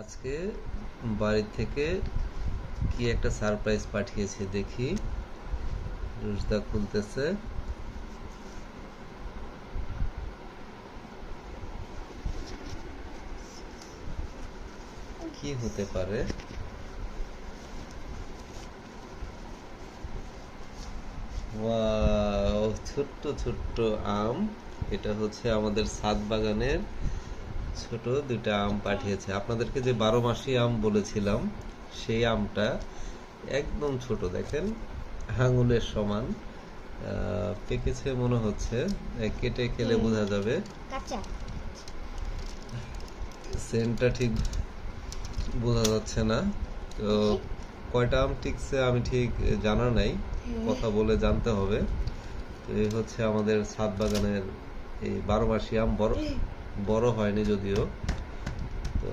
আজকে বাড়ি থেকে কি একটা সারপ্রাইজ পাঠিয়েছে দেখি। রুশদা খুলতেছে। কি হতে পারে? ওয়াও, ছোট্ট ছোট্ট আম। এটা হচ্ছে আমাদের ছাদ বাগানের ছোট দুইটা আম পাঠিয়েছে। আপনাদেরকে যে 12 মাসি আম বলেছিলাম, সেই আমটা একদম ছোট, দেখেন আঙুলের সমান। পেকেছে মনে হচ্ছে, কেটে খেলে বোঝা যাবে। কাঁচা সেন্টটা ঠিক বোঝা যাচ্ছে না। তো কয়টা আম টিকছে আমি ঠিক জানা নাই, কথা বলে জানতে হবে। তো এই হচ্ছে আমাদের ছাদ বাগানের এই 12 মাসি আম। বড় বড় হয়নি যদিও। তো